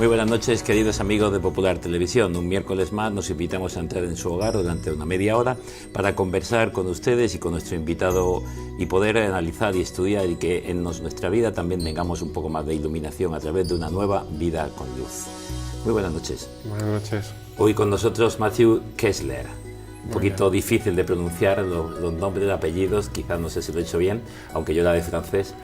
Muy buenas noches, queridos amigos de Popular Televisión. Un miércoles más nos invitamos a entrar en su hogar durante una media hora para conversar con ustedes y con nuestro invitado y poder analizar y estudiar y que en nuestra vida también tengamos un poco más de iluminación a través de una nueva vida con luz. Muy buenas noches. Buenas noches. Hoy con nosotros Matthew Kessler. Un poquito difícil de pronunciar los nombres, apellidos, quizás no sé si lo he hecho bien, aunque yo era de francés.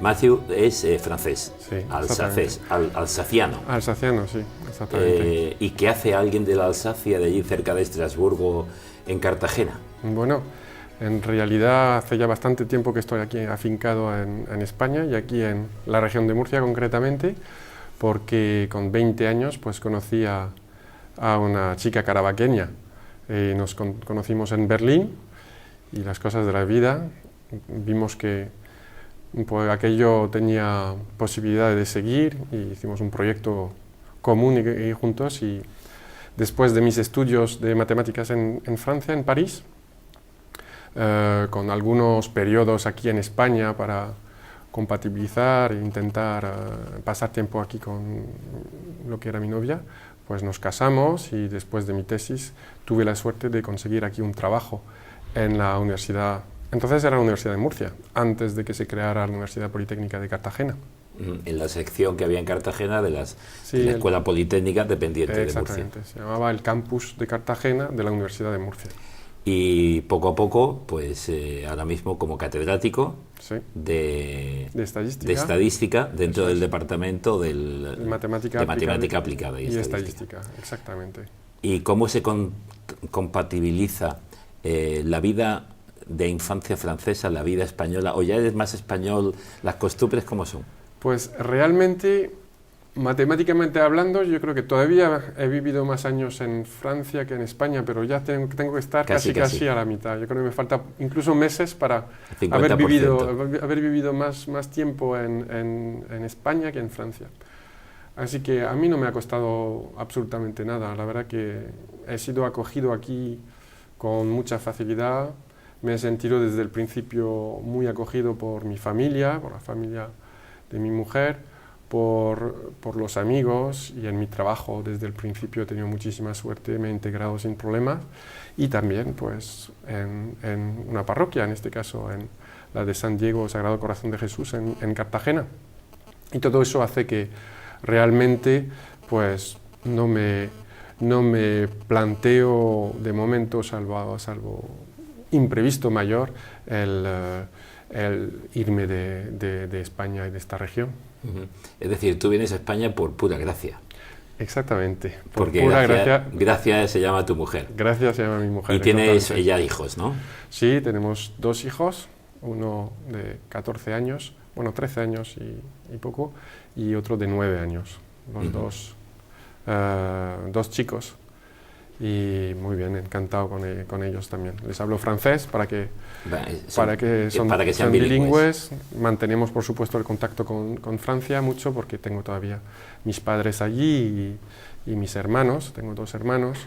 Matthew es francés, sí, alsaciano. Alsaciano, sí, exactamente. ¿Y qué hace alguien de la Alsacia, de allí cerca de Estrasburgo, en Cartagena? Bueno, en realidad hace ya bastante tiempo que estoy aquí afincado en España y aquí en la región de Murcia concretamente, porque con 20 años pues conocí a una chica carabaqueña. Nos conocimos en Berlín y las cosas de la vida, vimos que pues aquello tenía posibilidad de seguir y hicimos un proyecto común y juntos, y después de mis estudios de matemáticas en Francia, en París, con algunos periodos aquí en España para compatibilizar e intentar pasar tiempo aquí con lo que era mi novia, pues nos casamos y después de mi tesis tuve la suerte de conseguir aquí un trabajo en la universidad. Entonces era la Universidad de Murcia, antes de que se creara la Universidad Politécnica de Cartagena. En la sección que había en Cartagena de la Escuela Politécnica dependiente de Murcia. Exactamente, se llamaba el Campus de Cartagena de la Universidad de Murcia. Y poco a poco, pues ahora mismo como catedrático de estadística dentro del departamento de matemática aplicada y estadística. Exactamente. ¿Y cómo se compatibiliza la vida de infancia francesa, la vida española, o ya eres más español, las costumbres cómo son? Pues realmente, matemáticamente hablando, yo creo que todavía he vivido más años en Francia que en España, pero ya tengo que estar casi a la mitad. Yo creo que me falta incluso meses para haber vivido más tiempo en España que en Francia. Así que a mí no me ha costado absolutamente nada. La verdad que he sido acogido aquí con mucha facilidad. Me he sentido desde el principio muy acogido por mi familia, por la familia de mi mujer, por los amigos, y en mi trabajo desde el principio he tenido muchísima suerte, me he integrado sin problemas, y también pues en una parroquia, en este caso en la de San Diego Sagrado Corazón de Jesús en Cartagena. Y todo eso hace que realmente pues no me planteo de momento, salvo imprevisto mayor, el irme de España y de esta región. Es decir, tú vienes a España por pura gracia. Exactamente. Porque Gracia se llama tu mujer. Gracia se llama mi mujer. Y tienes ella hijos, ¿no? Sí, tenemos 2 hijos, uno de 14 años, bueno, 13 años y poco, y otro de 9 años, los dos chicos. Y muy bien, encantado con ellos también. Les hablo francés para que sean bilingües. Mantenemos, por supuesto, el contacto con Francia mucho, porque tengo todavía mis padres allí y mis hermanos. Tengo 2 hermanos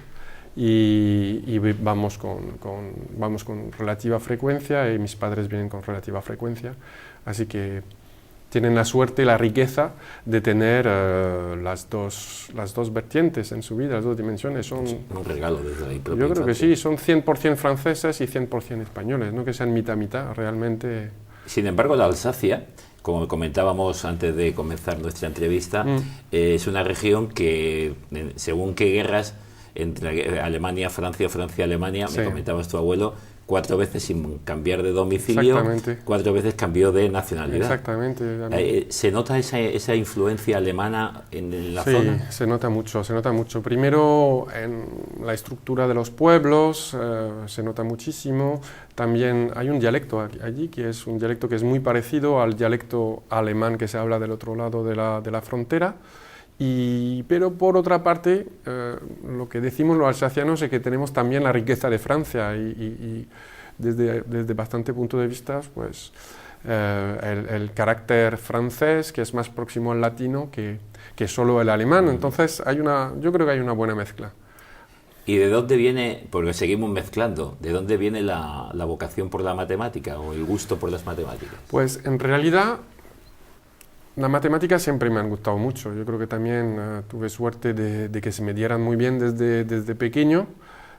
y vamos con relativa frecuencia, y mis padres vienen con relativa frecuencia. Así que tienen la suerte y la riqueza de tener las dos vertientes en su vida, las 2 dimensiones. Son un regalo desde ahí. Yo creo que sí, son 100% franceses y 100% españoles, no que sean mitad, realmente. Sin embargo, la Alsacia, como comentábamos antes de comenzar nuestra entrevista, es una región que, según qué guerras, entre Alemania, Francia, Alemania, me comentabas tu abuelo, 4 veces sin cambiar de domicilio, 4 veces cambió de nacionalidad. Exactamente. ¿Se nota esa influencia alemana en la zona? Sí, se nota mucho. Primero en la estructura de los pueblos, se nota muchísimo. También hay un dialecto allí, que es un dialecto que es muy parecido al dialecto alemán que se habla del otro lado de la frontera. Pero por otra parte, lo que decimos los alsacianos es que tenemos también la riqueza de Francia, y desde bastante punto de vista, pues el carácter francés, que es más próximo al latino que solo el alemán. Entonces yo creo que hay una buena mezcla. ¿Y de dónde viene, porque seguimos mezclando, de dónde viene la vocación por la matemática o el gusto por las matemáticas? Pues en realidad Las matemáticas siempre me han gustado mucho. Yo creo que también tuve suerte de que se me dieran muy bien desde pequeño,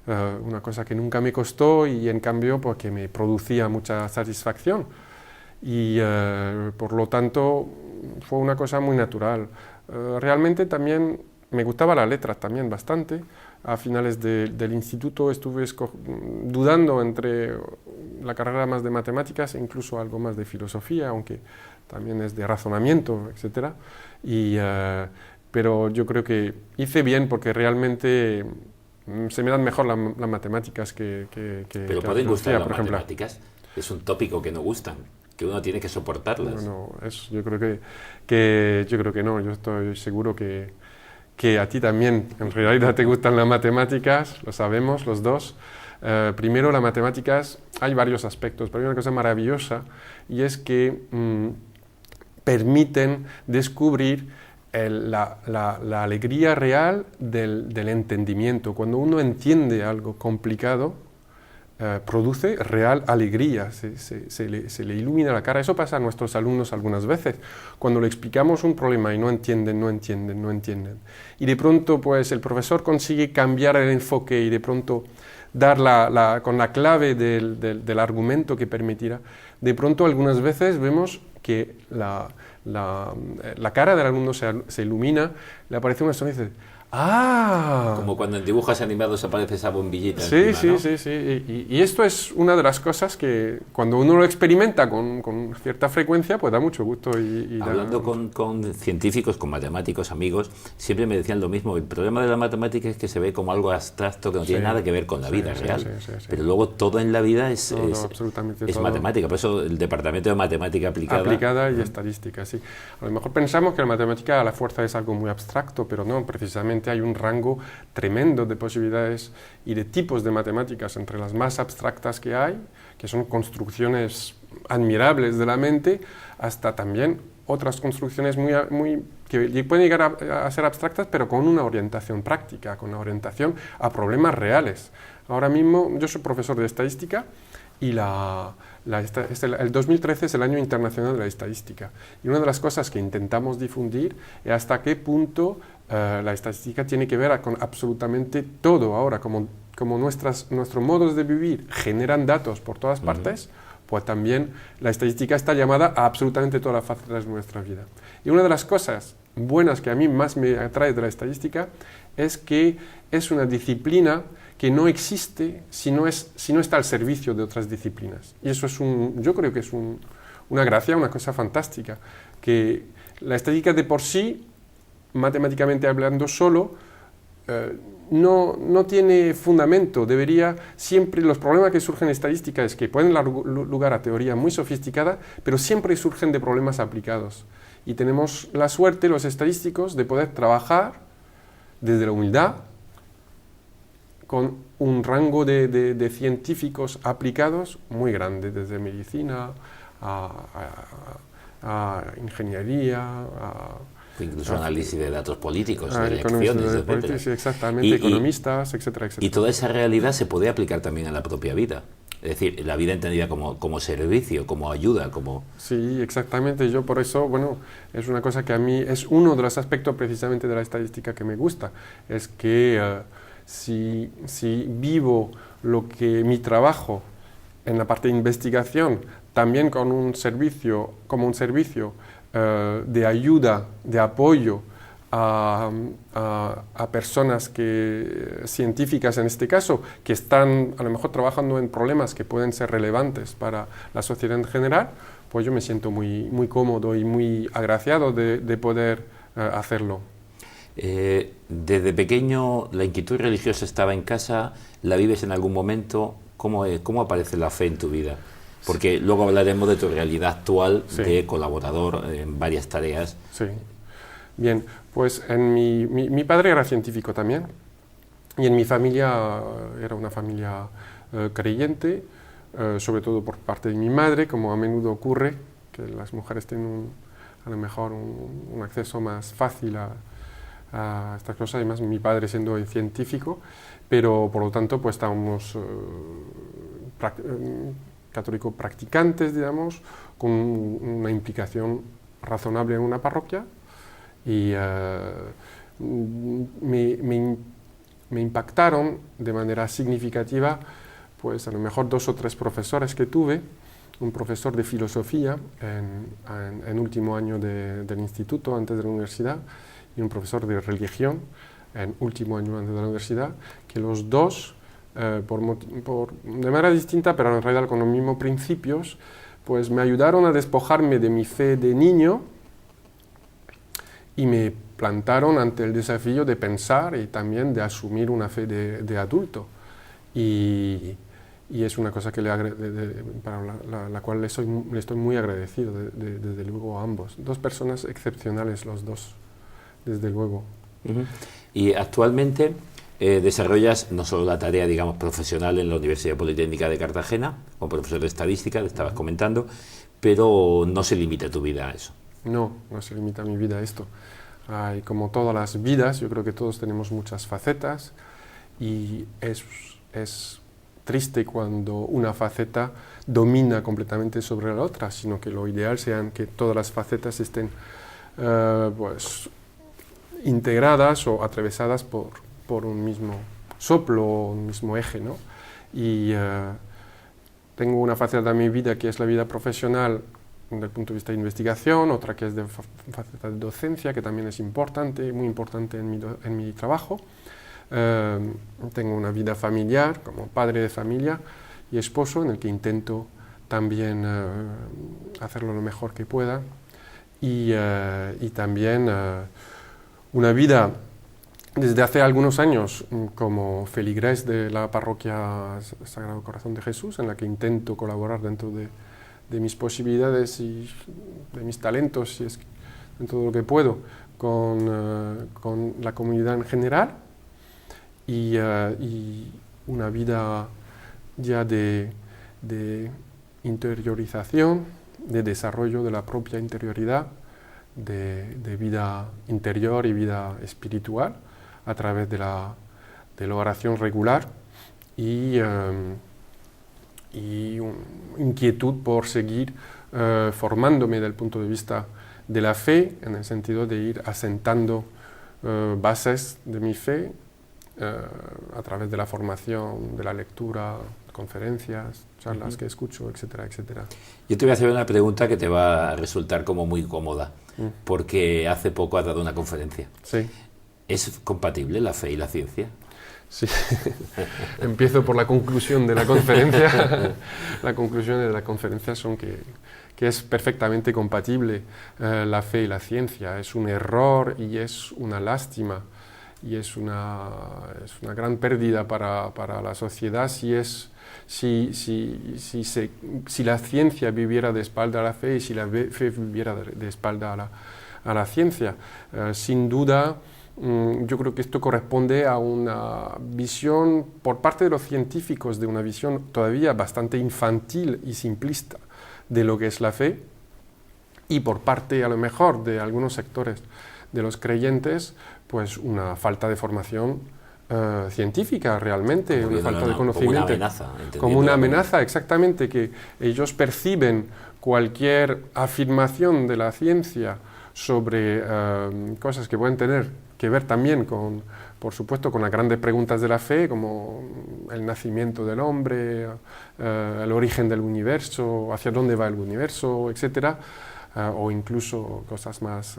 una cosa que nunca me costó y en cambio pues, que me producía mucha satisfacción. Y por lo tanto fue una cosa muy natural. Realmente también me gustaban las letras también bastante. A finales del instituto estuve dudando entre la carrera más de matemáticas e incluso algo más de filosofía, aunque también es de razonamiento, etc. Pero yo creo que hice bien porque realmente se me dan mejor las matemáticas que Pero que pueden la gustar filosofía, las por ejemplo. matemáticas, es un tópico que no gustan, que uno tiene que soportarlas. No, yo creo yo creo que no. Yo estoy seguro que a ti también en realidad te gustan las matemáticas, lo sabemos los dos. Primero, las matemáticas, hay varios aspectos, pero hay una cosa maravillosa y es que permiten descubrir la alegría real del entendimiento. Cuando uno entiende algo complicado, produce real alegría, se le ilumina la cara. Eso pasa a nuestros alumnos algunas veces, cuando le explicamos un problema y no entienden. Y de pronto pues el profesor consigue cambiar el enfoque y de pronto dar con la clave del argumento que permitirá. De pronto algunas veces vemos que la cara del alumno se ilumina, le aparece una sonrisa y dice, ¡ah! Como cuando en dibujos animados aparece esa bombillita. Sí, encima, sí, ¿no? sí. Y esto es una de las cosas que cuando uno lo experimenta con cierta frecuencia, pues da mucho gusto. Hablando con científicos, con matemáticos, amigos, siempre me decían lo mismo. El problema de la matemática es que se ve como algo abstracto que no tiene nada que ver con la vida real. Sí. Pero luego todo en la vida es absolutamente todo. matemática. Por eso el departamento de matemática aplicada. Y estadística, sí. A lo mejor pensamos que la matemática a la fuerza es algo muy abstracto, pero no, precisamente hay un rango tremendo de posibilidades y de tipos de matemáticas, entre las más abstractas que hay, que son construcciones admirables de la mente, hasta también otras construcciones que pueden llegar a ser abstractas, pero con una orientación práctica, con una orientación a problemas reales. Ahora mismo yo soy profesor de estadística y el 2013 es el Año Internacional de la Estadística. Y una de las cosas que intentamos difundir es hasta qué punto la estadística tiene que ver con absolutamente todo. Ahora, como nuestros modos de vivir generan datos por todas partes, pues también la estadística está llamada a absolutamente todas las facetas de nuestra vida. Y una de las cosas buenas que a mí más me atrae de la estadística es que es una disciplina que no existe si no está al servicio de otras disciplinas. Y eso yo creo que es una gracia, una cosa fantástica, que la estadística de por sí, matemáticamente hablando solo, no tiene fundamento. Siempre los problemas que surgen en estadística es que pueden dar lugar a teoría muy sofisticada, pero siempre surgen de problemas aplicados. Y tenemos la suerte, los estadísticos, de poder trabajar desde la humildad, con un rango de científicos aplicados muy grande, desde medicina a ingeniería, incluso análisis de datos políticos, elecciones, etcétera. Sí, exactamente, economistas, etcétera. Y toda esa realidad se puede aplicar también a la propia vida. Es decir, la vida entendida como servicio, como ayuda, como... Sí, exactamente. Yo por eso, es una cosa que a mí es uno de los aspectos precisamente de la estadística que me gusta. Es que si vivo mi trabajo en la parte de investigación también como un servicio de ayuda, de apoyo a personas científicas en este caso, que están a lo mejor trabajando en problemas que pueden ser relevantes para la sociedad en general, pues yo me siento muy, muy cómodo y muy agraciado de poder hacerlo. Desde pequeño la inquietud religiosa estaba en casa, ¿la vives en algún momento? ¿Cómo aparece la fe en tu vida? Porque luego hablaremos de tu realidad actual, sí, de colaborador en varias tareas. Sí. Bien, pues mi padre era científico también, y en mi familia era una familia creyente, sobre todo por parte de mi madre, como a menudo ocurre, que las mujeres tienen a lo mejor un acceso más fácil a estas cosas, además mi padre siendo científico, pero por lo tanto pues estábamos católicos practicantes, digamos, con una implicación razonable en una parroquia y me impactaron de manera significativa, pues a lo mejor 2 o 3 profesores que tuve, un profesor de filosofía en último año del instituto, antes de la universidad, y un profesor de religión en último año antes de la universidad, que los dos, de manera distinta, pero en realidad con los mismos principios, pues me ayudaron a despojarme de mi fe de niño y me plantaron ante el desafío de pensar y también de asumir una fe de adulto. Y es una cosa que para la cual le estoy muy agradecido, desde luego, a ambos. 2 personas excepcionales los dos, desde luego. Y actualmente desarrollas no solo la tarea, digamos, profesional en la Universidad Politécnica de Cartagena, como profesor de estadística, te estabas comentando, pero no se limita tu vida a eso. No se limita mi vida a esto. Hay, como todas las vidas, yo creo que todos tenemos muchas facetas y es triste cuando una faceta domina completamente sobre la otra, sino que lo ideal sea que todas las facetas estén pues, integradas o atravesadas por un mismo soplo, un mismo eje, ¿no? Y tengo una faceta de mi vida que es la vida profesional desde el punto de vista de investigación, otra que es de faceta de docencia, que también es importante, muy importante en mi trabajo. Tengo una vida familiar, como padre de familia y esposo, en el que intento también hacerlo lo mejor que pueda. Y también una vida desde hace algunos años como feligrés de la parroquia Sagrado Corazón de Jesús, en la que intento colaborar dentro de mis posibilidades y de mis talentos, y dentro de lo que puedo, con la comunidad en general, y una vida ya de interiorización, de desarrollo de la propia interioridad, de vida interior y vida espiritual, a través de la oración regular y inquietud por seguir formándome desde el punto de vista de la fe, en el sentido de ir asentando bases de mi fe a través de la formación, de la lectura, conferencias, charlas que escucho, etcétera, etcétera. Yo te voy a hacer una pregunta que te va a resultar como muy cómoda, porque hace poco has dado una conferencia. Sí. ¿Es compatible la fe y la ciencia? Sí, empiezo por la conclusión de la conferencia. La conclusión de la conferencia son que es perfectamente compatible la fe y la ciencia. Es un error y es una lástima y es una gran pérdida para la sociedad si la ciencia viviera de espalda a la fe y si la fe viviera de espalda a la ciencia. Sin duda, yo creo que esto corresponde a una visión por parte de los científicos, de una visión todavía bastante infantil y simplista de lo que es la fe, y por parte a lo mejor de algunos sectores de los creyentes, pues una falta de formación científica realmente, una falta de conocimiento. Como una amenaza, exactamente, que ellos perciben cualquier afirmación de la ciencia sobre cosas que pueden tener que ver también por supuesto, con las grandes preguntas de la fe, como el nacimiento del hombre, el origen del universo, hacia dónde va el universo, etcétera, o incluso cosas más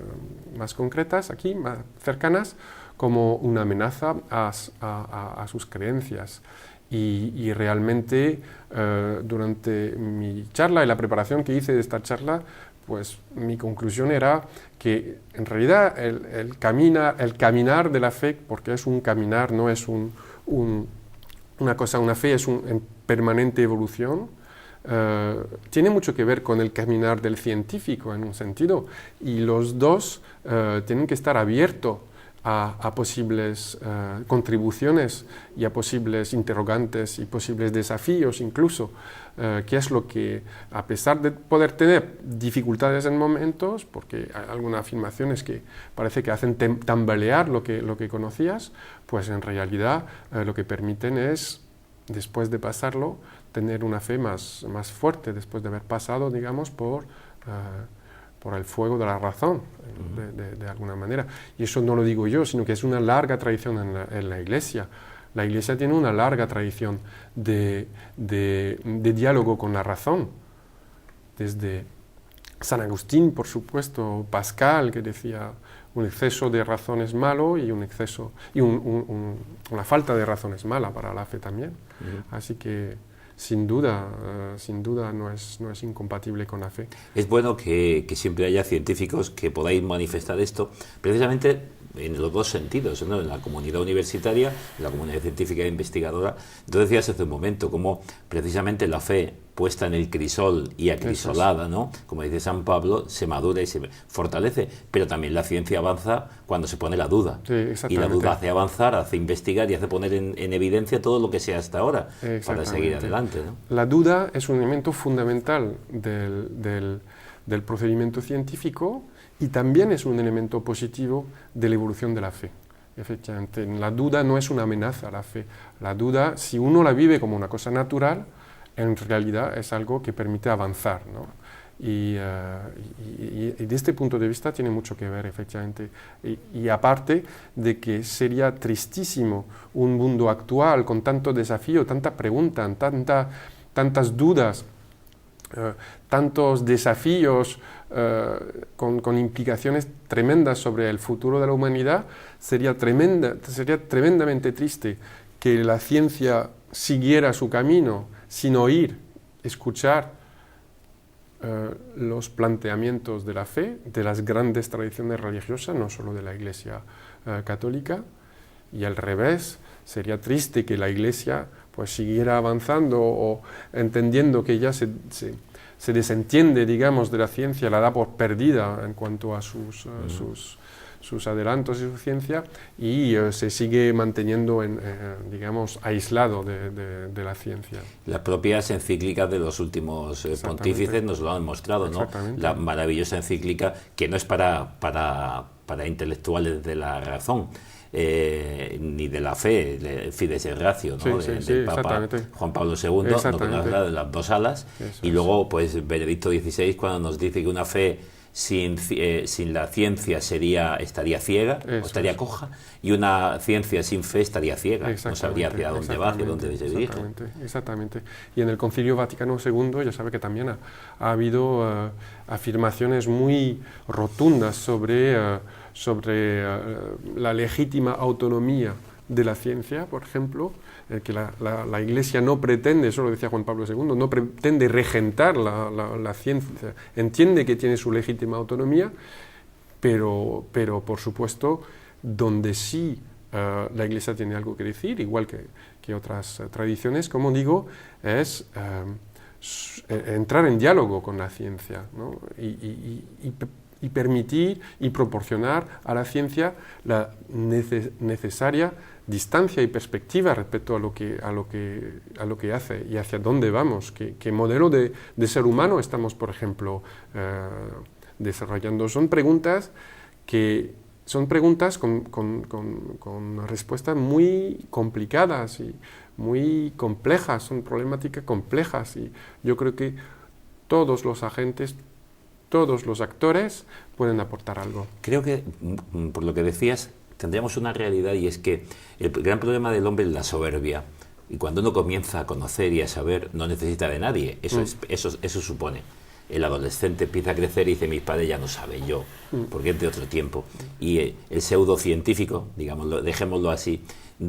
concretas aquí, más cercanas, como una amenaza a sus creencias. Y realmente, durante mi charla y la preparación que hice de esta charla, pues mi conclusión era que en realidad el caminar de la fe, porque es un caminar, no es una fe es en permanente evolución, tiene mucho que ver con el caminar del científico en un sentido, y los dos tienen que estar abiertos a posibles contribuciones y a posibles interrogantes y posibles desafíos incluso, que es lo que, a pesar de poder tener dificultades en momentos, porque hay algunas afirmaciones que parece que hacen tambalear lo que conocías, pues en realidad lo que permiten es, después de pasarlo, tener una fe más fuerte, después de haber pasado, digamos, por por el fuego de la razón, de alguna manera. Y eso no lo digo yo, sino que es una larga tradición en la Iglesia. La Iglesia tiene una larga tradición de diálogo con la razón, desde San Agustín, por supuesto, Pascal, que decía un exceso de razón es malo y una falta de razón es mala para la fe también. Así que sin duda no es incompatible con la fe. Es bueno que siempre haya científicos que podáis manifestar esto, precisamente en los dos sentidos, ¿no? En la comunidad universitaria, en la comunidad científica e investigadora. Entonces decías hace un momento cómo precisamente la fe puesta en el crisol y acrisolada, ¿no? Como dice San Pablo, se madura y se fortalece, pero también la ciencia avanza cuando se pone la duda. Sí, y la duda hace avanzar, hace investigar y hace poner en evidencia todo lo que sea hasta ahora para seguir adelante, ¿no? La duda es un elemento fundamental del procedimiento científico y también es un elemento positivo de la evolución de la fe. Efectivamente, la duda no es una amenaza a la fe. La duda, si uno la vive como una cosa natural, en realidad es algo que permite avanzar, ¿no? Y de este punto de vista tiene mucho que ver, efectivamente. Y aparte de que sería tristísimo un mundo actual con tanto desafío, tanta pregunta, tantas dudas, tantos desafíos con implicaciones tremendas sobre el futuro de la humanidad, sería tremendamente triste que la ciencia siguiera su camino sin oír, escuchar los planteamientos de la fe, de las grandes tradiciones religiosas, no solo de la Iglesia católica, y al revés, sería triste que la Iglesia pues siguiera avanzando o entendiendo que ya se desentiende, digamos, de la ciencia, la da por perdida en cuanto a sus adelantos y su ciencia, y se sigue manteniendo, digamos, aislado de la ciencia. Las propias encíclicas de los últimos pontífices nos lo han demostrado, ¿no? La maravillosa encíclica, que no es para intelectuales de la razón, ni de la fe, Fides et Ratio, ¿no? Del Papa Juan Pablo II, no, que nos habla de las dos alas, y luego pues Benedicto XVI, cuando nos dice que una fe sin la ciencia estaría ciega, o estaría coja, y una ciencia sin fe estaría ciega, no sabría hacia dónde va, hacia dónde se dirige. Exactamente. Y en el Concilio Vaticano II ya sabe que también ha habido afirmaciones muy rotundas sobre la legítima autonomía de la ciencia, por ejemplo, que la Iglesia no pretende, eso lo decía Juan Pablo II, no pretende regentar la ciencia, entiende que tiene su legítima autonomía, pero por supuesto, donde sí la Iglesia tiene algo que decir, igual que otras tradiciones, como digo, es entrar en diálogo con la ciencia, ¿no? Y permitir y proporcionar a la ciencia la necesaria distancia y perspectiva respecto a lo que hace y hacia dónde vamos, qué modelo de ser humano estamos, por ejemplo, desarrollando. Son preguntas con respuestas muy complicadas y muy complejas, son problemáticas complejas, y yo creo que todos los agentes, todos los actores pueden aportar algo. Creo que, por lo que decías, tendríamos una realidad, y es que el gran problema del hombre es la soberbia. Y cuando uno comienza a conocer y a saber, no necesita de nadie. Eso supone. El adolescente empieza a crecer y dice, mis padres ya no saben, yo, porque es de otro tiempo. Y el pseudocientífico, digámoslo, dejémoslo así,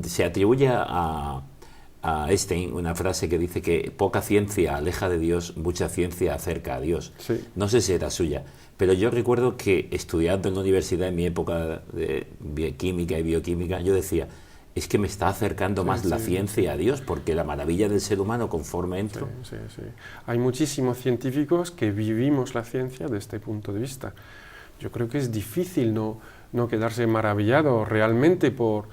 se atribuye a Einstein una frase que dice que poca ciencia aleja de Dios, mucha ciencia acerca a Dios. Sí. No sé si era suya, pero yo recuerdo que estudiando en la universidad en mi época de química y bioquímica, yo decía, es que me está acercando más la ciencia a Dios, porque la maravilla del ser humano conforme entro. Sí. Hay muchísimos científicos que vivimos la ciencia desde este punto de vista. Yo creo que es difícil no quedarse maravillado realmente por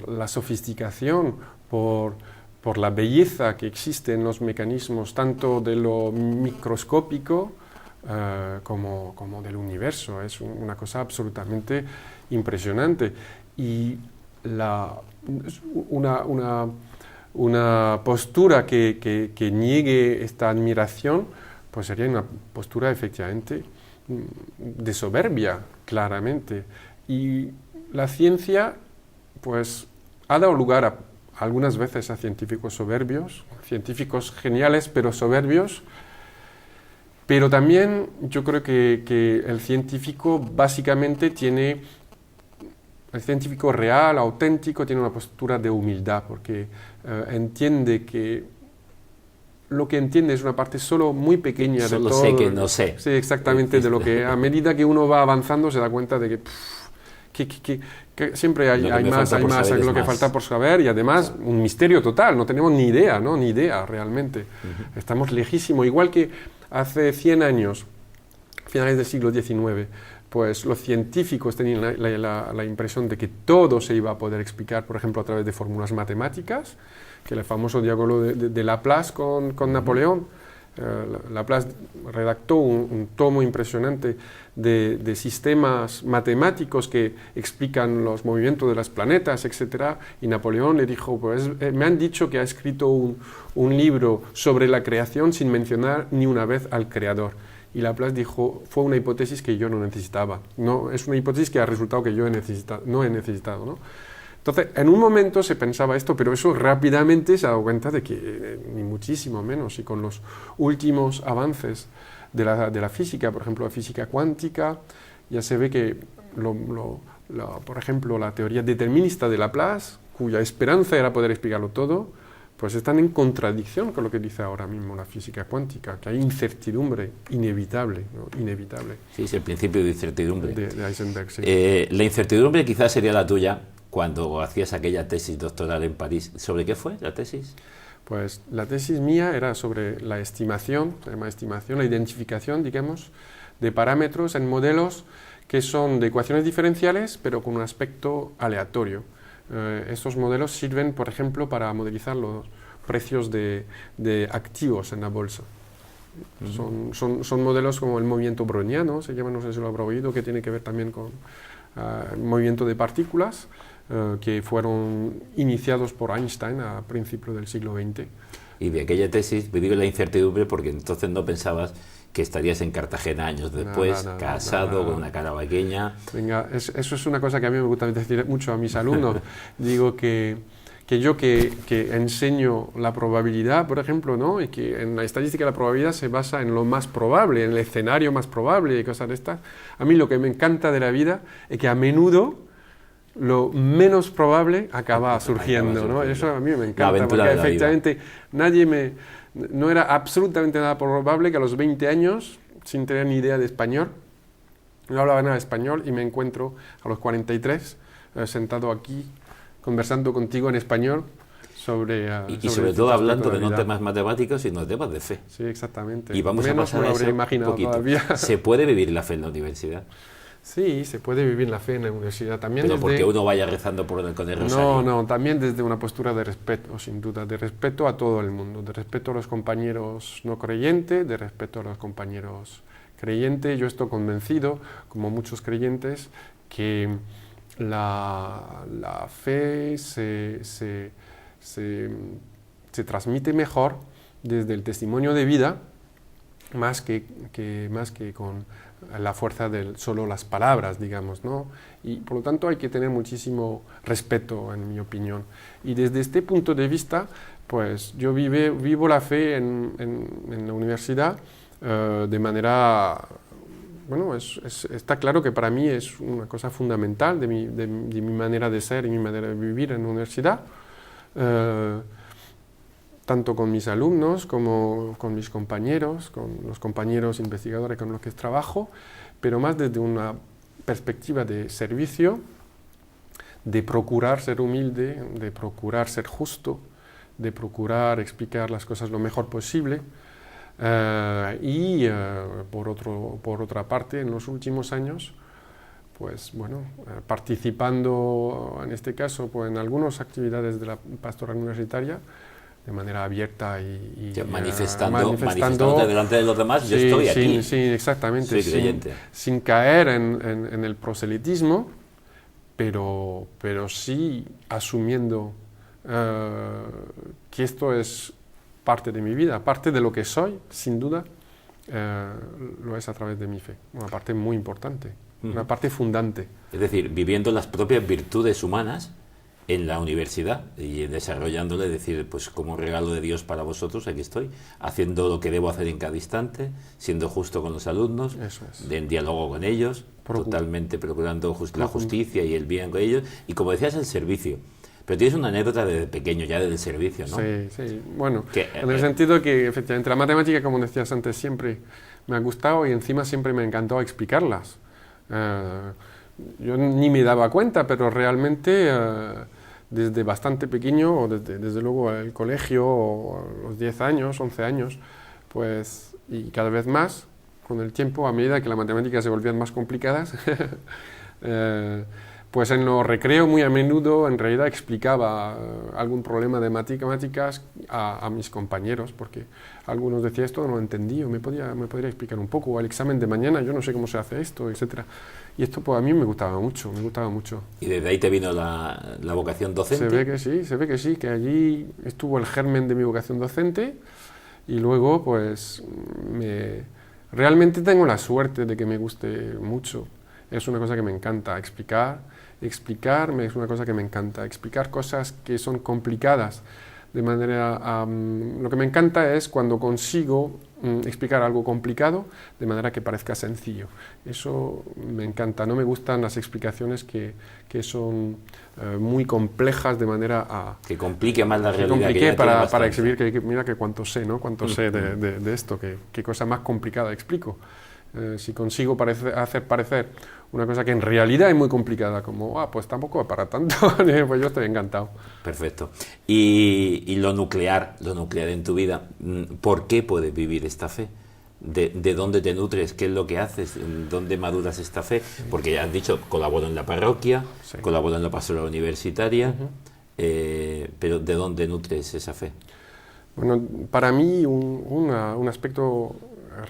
la sofisticación, por la belleza que existe en los mecanismos tanto de lo microscópico como del universo. Es una cosa absolutamente impresionante. Y una postura que niegue esta admiración, pues sería una postura efectivamente de soberbia, claramente. Y la ciencia, pues, ha dado lugar algunas veces a científicos soberbios, científicos geniales pero soberbios, pero también yo creo que el científico básicamente el científico real, auténtico, tiene una postura de humildad, porque entiende que lo que entiende es una parte solo muy pequeña de todo. Solo sé que no sé. Sí, exactamente, de lo que a medida que uno va avanzando se da cuenta de que siempre hay más lo que falta por saber, y además un misterio total, no tenemos ni idea, ¿no? Ni idea realmente. Estamos lejísimos, igual que hace 100 años, finales del siglo XIX, pues los científicos tenían la impresión de que todo se iba a poder explicar, por ejemplo, a través de fórmulas matemáticas, que el famoso diálogo de Laplace con Napoleón. Laplace redactó un tomo impresionante de sistemas matemáticos que explican los movimientos de los planetas, etc. Y Napoleón le dijo, pues me han dicho que ha escrito un libro sobre la creación sin mencionar ni una vez al creador. Y Laplace dijo, fue una hipótesis que yo no necesitaba. No, es una hipótesis que ha resultado que yo no he necesitado, ¿no? Entonces, en un momento se pensaba esto, pero eso rápidamente se ha dado cuenta de que ni muchísimo menos. Y con los últimos avances de la física, por ejemplo, la física cuántica, ya se ve que, por ejemplo, la teoría determinista de Laplace, cuya esperanza era poder explicarlo todo, pues están en contradicción con lo que dice ahora mismo la física cuántica, que hay incertidumbre inevitable, ¿no? Inevitable. Sí, es el principio de incertidumbre. De Heisenberg, sí. La incertidumbre quizás sería la tuya cuando hacías aquella tesis doctoral en París. ¿Sobre qué fue la tesis? Pues la tesis mía era sobre la estimación, se llama estimación, la identificación, digamos, de parámetros en modelos que son de ecuaciones diferenciales, pero con un aspecto aleatorio. Estos modelos sirven, por ejemplo, para modelizar los precios de activos en la bolsa. Son modelos como el movimiento browniano, se llama, no sé si lo habrá oído, que tiene que ver también con el movimiento de partículas, que fueron iniciados por Einstein a principios del siglo XX. Y de aquella tesis, me digo la incertidumbre porque entonces no pensabas que estarías en Cartagena años después, casado, con una cara pequeña. Venga, eso es una cosa que a mí me gusta decir mucho a mis alumnos. Digo que yo que enseño la probabilidad, por ejemplo, ¿no? Y que en la estadística la probabilidad se basa en lo más probable, en el escenario más probable y cosas de estas. A mí lo que me encanta de la vida es que a menudo lo menos probable acaba surgiendo, ¿no? Eso a mí me encanta, porque efectivamente no era absolutamente nada probable que a los 20 años, sin tener ni idea de español, no hablaba nada de español, y me encuentro a los 43 sentado aquí conversando contigo en español sobre todo hablando de no temas matemáticos, sino de temas de fe. Sí, exactamente. Y vamos a pasar a eso un poquito. Todavía. ¿Se puede vivir la fe en la universidad? Sí, se puede vivir la fe en la universidad también. Pero porque uno vaya rezando con el rosario. No, también desde una postura de respeto, sin duda, de respeto a todo el mundo, de respeto a los compañeros no creyentes, de respeto a los compañeros creyentes. Yo estoy convencido, como muchos creyentes, que la fe se transmite mejor desde el testimonio de vida, más que con la fuerza de solo las palabras, digamos, ¿no? Y por lo tanto hay que tener muchísimo respeto, en mi opinión. Y desde este punto de vista, pues yo vivo la fe en la universidad de manera... Bueno, está claro que para mí es una cosa fundamental de mi manera de ser y mi manera de vivir en la universidad, tanto con mis alumnos como con mis compañeros, con los compañeros investigadores con los que trabajo, pero más desde una perspectiva de servicio, de procurar ser humilde, de procurar ser justo, de procurar explicar las cosas lo mejor posible. Por otra parte, en los últimos años, pues bueno, participando en este caso pues, en algunas actividades de la pastoral universitaria, de manera abierta y manifestando delante de los demás, yo estoy aquí. Sí, exactamente, soy creyente. Sin caer en el proselitismo, pero sí asumiendo que esto es parte de mi vida, parte de lo que soy, sin duda, lo es a través de mi fe. Una parte muy importante, una parte fundante. Es decir, viviendo las propias virtudes humanas en la universidad y desarrollándole, es decir, pues como un regalo de Dios para vosotros, aquí estoy, haciendo lo que debo hacer en cada instante, siendo justo con los alumnos, en diálogo con ellos, totalmente procurando la justicia y el bien con ellos, y como decías, el servicio. Pero tienes una anécdota de pequeño ya del servicio, ¿no? Sí. Bueno, en el sentido que efectivamente la matemática, como decías antes, siempre me ha gustado y encima siempre me ha encantado explicarlas. Yo ni me daba cuenta, pero realmente desde bastante pequeño, o desde luego el colegio, o a los 10 años, 11 años, pues, y cada vez más, con el tiempo, a medida que las matemáticas se volvían más complicadas, pues en los recreos muy a menudo en realidad explicaba algún problema de matemáticas a mis compañeros, porque algunos decían esto no lo entendí, o me podría explicar un poco, o al examen de mañana yo no sé cómo se hace esto, etcétera. Y esto pues a mí me gustaba mucho. ¿Y desde ahí te vino la vocación docente? Se ve que sí, que allí estuvo el germen de mi vocación docente, y luego pues realmente tengo la suerte de que me guste mucho. Es una cosa que me encanta, explicarme es una cosa que me encanta, explicar cosas que son complicadas. De manera, lo que me encanta es cuando consigo explicar algo complicado de manera que parezca sencillo. Eso me encanta. No me gustan las explicaciones que son muy complejas de manera a... Que complique más la realidad. Que para exhibir que mira que cuánto sé, ¿no? Cuánto sé de esto, qué cosa más complicada explico. Si consigo hacer parecer una cosa que en realidad es muy complicada, como, pues tampoco es para tanto, pues yo estoy encantado. Perfecto. Y lo nuclear en tu vida, ¿por qué puedes vivir esta fe? ¿De dónde te nutres? ¿Qué es lo que haces? ¿Dónde maduras esta fe? Porque ya has dicho, colaboro en la parroquia, colaboro en la pastoral universitaria, pero ¿de dónde nutres esa fe? Bueno, para mí un aspecto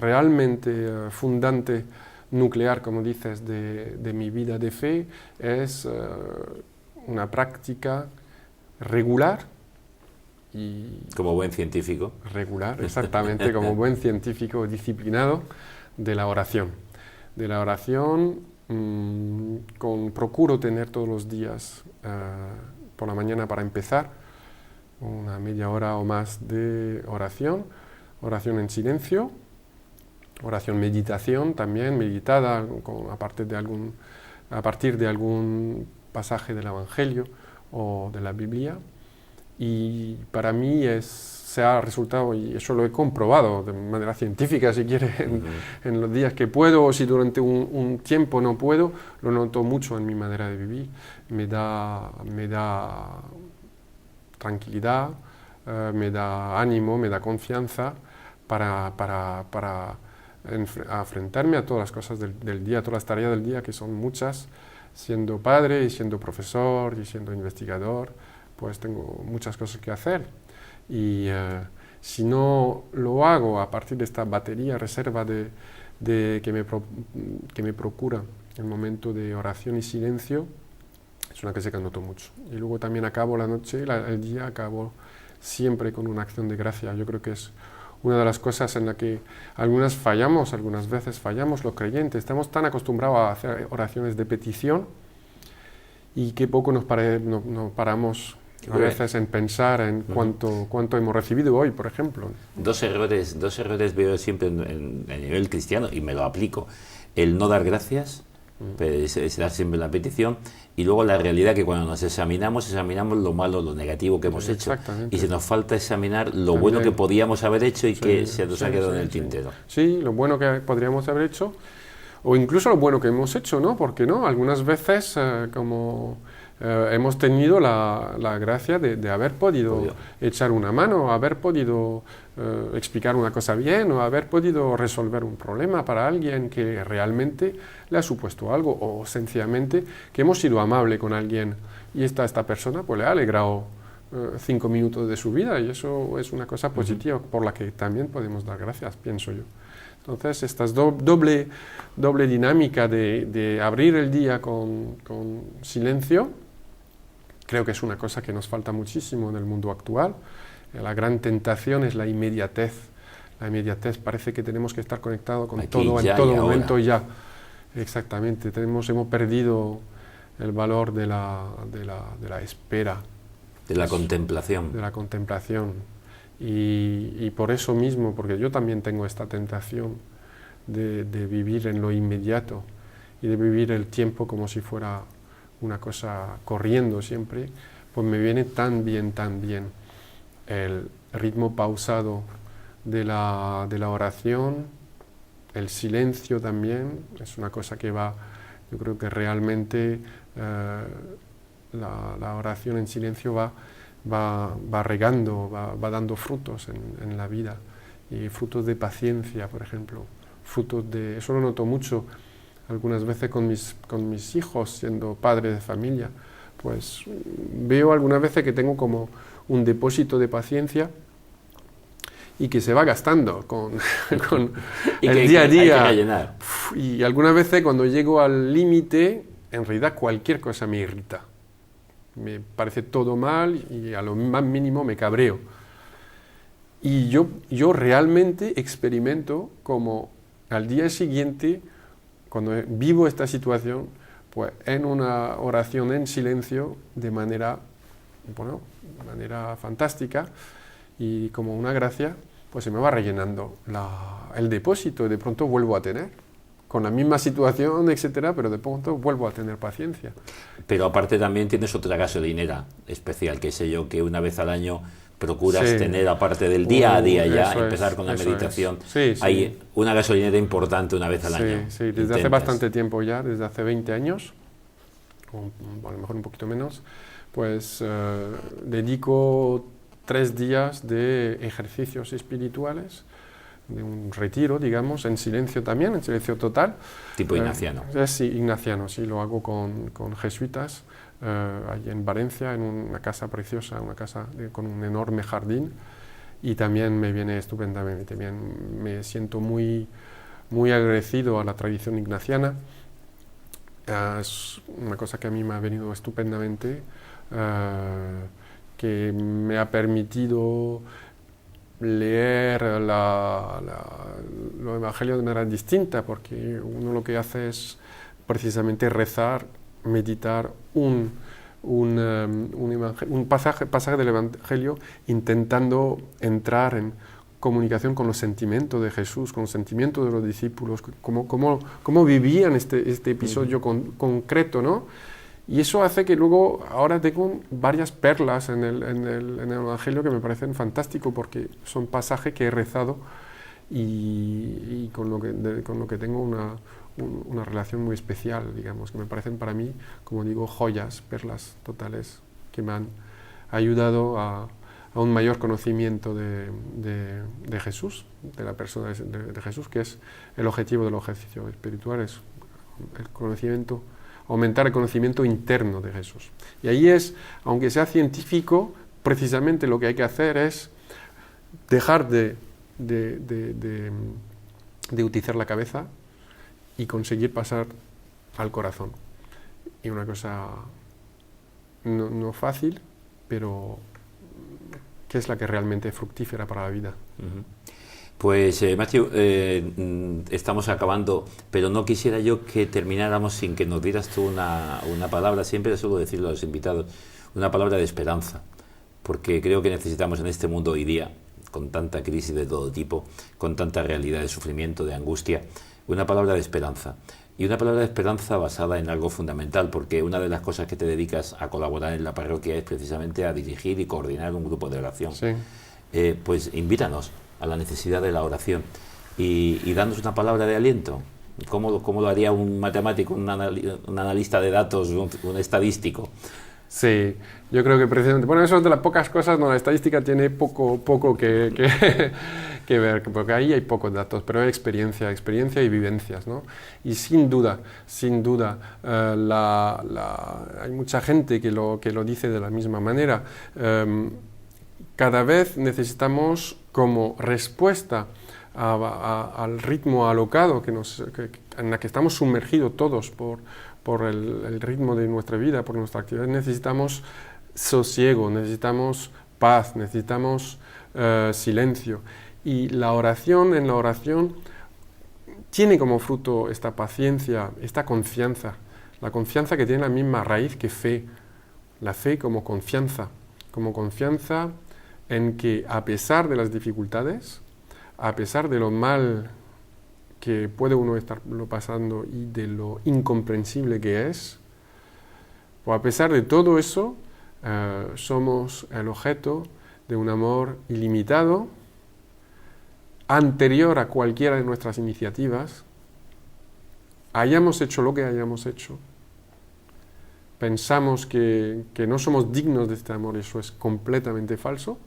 realmente fundante, nuclear, como dices, de mi vida de fe, es una práctica regular y... Como buen científico. Regular, exactamente, como buen científico disciplinado de la oración. De la oración, procuro tener todos los días, por la mañana para empezar, una media hora o más de oración en silencio, oración meditación también, meditada a partir de algún pasaje del Evangelio o de la Biblia. Y para mí se ha resultado, y eso lo he comprobado de manera científica, si quiere, en los días que puedo, o si durante un tiempo no puedo, lo noto mucho en mi manera de vivir. Me da tranquilidad, me da ánimo, me da confianza para enfrentarme a todas las cosas del día, todas las tareas del día, que son muchas. Siendo padre y siendo profesor y siendo investigador, pues tengo muchas cosas que hacer. Y si no lo hago a partir de esta batería reserva que me procura el momento de oración y silencio, es una cosa que noto mucho. Y luego también acabo la noche, el día acabo siempre con una acción de gracia. Yo creo que es una de las cosas en la que algunas veces fallamos los creyentes. Estamos tan acostumbrados a hacer oraciones de petición y que poco nos paramos a veces en pensar en cuánto hemos recibido hoy, por ejemplo. Dos errores veo siempre a nivel cristiano, y me lo aplico. El no dar gracias, es dar siempre la petición, y luego la realidad que cuando nos examinamos lo malo, lo negativo que hemos hecho, y se nos falta examinar lo también bueno que podíamos haber hecho y que se nos ha quedado en el tintero. Sí, lo bueno que podríamos haber hecho, o incluso lo bueno que hemos hecho, ¿no? Porque no, algunas veces hemos tenido la gracia de haber podido echar una mano, haber podido explicar una cosa bien, o haber podido resolver un problema para alguien que realmente le ha supuesto algo, o sencillamente que hemos sido amables con alguien y esta persona pues le ha alegrado 5 minutos de su vida, y eso es una cosa positiva por la que también podemos dar gracias, pienso yo. Entonces, esta doble dinámica de abrir el día con silencio, creo que es una cosa que nos falta muchísimo en el mundo actual. La gran tentación es la inmediatez, la inmediatez, parece que tenemos que estar conectados con Aquí, todo ya en todo y momento ahora. ya. Exactamente, hemos perdido el valor de la espera, De la contemplación. de la contemplación. Y por eso mismo, porque yo también tengo esta tentación de vivir en lo inmediato y de vivir el tiempo como si fuera una cosa corriendo siempre, pues me viene tan bien el ritmo pausado de la oración, el silencio también, es una cosa que va, yo creo que realmente la oración en silencio va regando, va dando frutos en la vida, y frutos de paciencia, por ejemplo, eso lo noto mucho algunas veces con mis hijos, siendo padre de familia, pues veo algunas veces que tengo como un depósito de paciencia y que se va gastando con el día a día. Hay que rellenar. Y algunas veces cuando llego al límite, en realidad cualquier cosa me irrita. Me parece todo mal y a lo más mínimo me cabreo. Y yo realmente experimento como al día siguiente, cuando vivo esta situación, pues en una oración en silencio de manera fantástica y como una gracia, pues se me va rellenando el depósito y de pronto vuelvo a tener, con la misma situación, etcétera, pero de pronto vuelvo a tener paciencia. Pero aparte también tienes otra gasolinera especial, que sé yo, que una vez al año procuras tener, aparte del día a día ya, empezar con la meditación. Sí. Hay una gasolinera importante una vez al año. Sí, desde hace bastante tiempo ya, desde hace 20 años, o a lo mejor un poquito menos, pues dedico 3 días de ejercicios espirituales, de un retiro, digamos, en silencio también, en silencio total. Tipo ignaciano. Sí, ignaciano, sí, lo hago con jesuitas, allí en Valencia, en una casa preciosa, una casa con un enorme jardín, y también me viene estupendamente bien. Me siento muy agradecido a la tradición ignaciana. Es una cosa que a mí me ha venido estupendamente, que me ha permitido leer los evangelios de manera distinta, porque uno lo que hace es precisamente rezar, meditar un pasaje del evangelio, intentando entrar en comunicación con los sentimientos de Jesús, con los sentimientos de los discípulos, cómo vivían este episodio concreto, ¿no? Y eso hace que luego, ahora tengo varias perlas en el Evangelio que me parecen fantásticos, porque son pasajes que he rezado y con lo que tengo una relación muy especial, digamos, que me parecen para mí, como digo, joyas, perlas totales, que me han ayudado a un mayor conocimiento de Jesús, de la persona de Jesús, que es el objetivo de los ejercicios espirituales, el conocimiento, aumentar el conocimiento interno de Jesús. Y ahí es, aunque sea científico, precisamente lo que hay que hacer es dejar de utilizar la cabeza y conseguir pasar al corazón. Y una cosa no fácil, pero que es la que realmente es fructífera para la vida. Uh-huh. Pues, Matthew, estamos acabando, pero no quisiera yo que termináramos sin que nos dieras tú una palabra, siempre suelo decirlo a los invitados, una palabra de esperanza, porque creo que necesitamos en este mundo hoy día, con tanta crisis de todo tipo, con tanta realidad de sufrimiento, de angustia, una palabra de esperanza. Y una palabra de esperanza basada en algo fundamental, porque una de las cosas que te dedicas a colaborar en la parroquia es precisamente a dirigir y coordinar un grupo de oración. Sí. Pues invítanos a la necesidad de la oración y danos una palabra de aliento. ¿Cómo lo haría un matemático, un analista de datos, un estadístico? Sí, yo creo que precisamente, bueno, eso es de las pocas cosas, la estadística tiene poco que ver, porque ahí hay pocos datos, pero hay experiencia y vivencias, ¿no? Y sin duda, hay mucha gente que lo dice de la misma manera. Cada vez necesitamos, como respuesta al ritmo alocado en la que estamos sumergidos todos por el ritmo de nuestra vida, por nuestra actividad, necesitamos sosiego, necesitamos paz, necesitamos silencio. Y la oración, en la oración, tiene como fruto esta paciencia, esta confianza. La confianza que tiene la misma raíz que fe. La fe como confianza en que a pesar de las dificultades, a pesar de lo mal que puede uno estarlo pasando y de lo incomprensible que es, o a pesar de todo eso, somos el objeto de un amor ilimitado, anterior a cualquiera de nuestras iniciativas, hayamos hecho lo que hayamos hecho. Pensamos que no somos dignos de este amor, eso es completamente falso.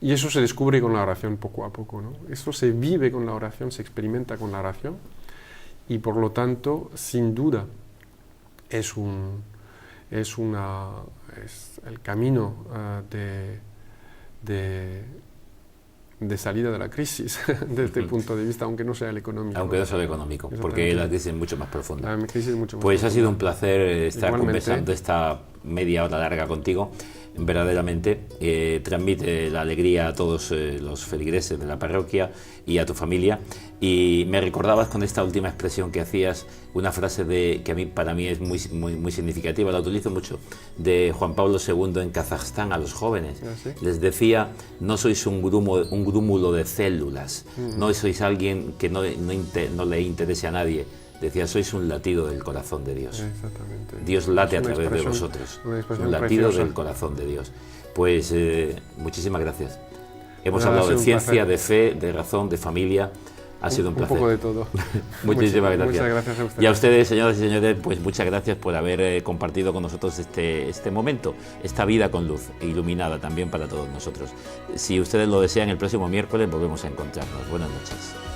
Y eso se descubre con la oración poco a poco, ¿no? Eso se vive con la oración, se experimenta con la oración. Y por lo tanto, sin duda, es el camino de salida de la crisis, desde este punto de vista, aunque no sea el económico. Aunque no sea el económico, porque la crisis es mucho más profunda. La crisis es mucho más pues profunda. Ha sido un placer estar Igualmente. conversando esta media hora larga contigo. Verdaderamente transmite la alegría a todos los feligreses de la parroquia y a tu familia. Y me recordabas con esta última expresión que hacías una frase que para mí es muy significativa, la utilizo mucho, de Juan Pablo II en Kazajstán a los jóvenes. ¿Ah, sí? Les decía: no sois un grúmulo de células, no sois alguien que no le interese a nadie. Decía: sois un latido del corazón de Dios. Exactamente. Dios late a través de vosotros. Un latido preciosa. del corazón de Dios. Pues muchísimas gracias. Hemos Nada, hablado de ciencia, placer. de fe, de razón, de familia. Ha sido un placer. Un poco de todo. Muchísimas gracias. Muchas gracias a ustedes. Y a ustedes, señoras y señores, pues muchas gracias por haber compartido con nosotros este momento, esta vida con luz, iluminada también para todos nosotros. Si ustedes lo desean, el próximo miércoles volvemos a encontrarnos. Buenas noches.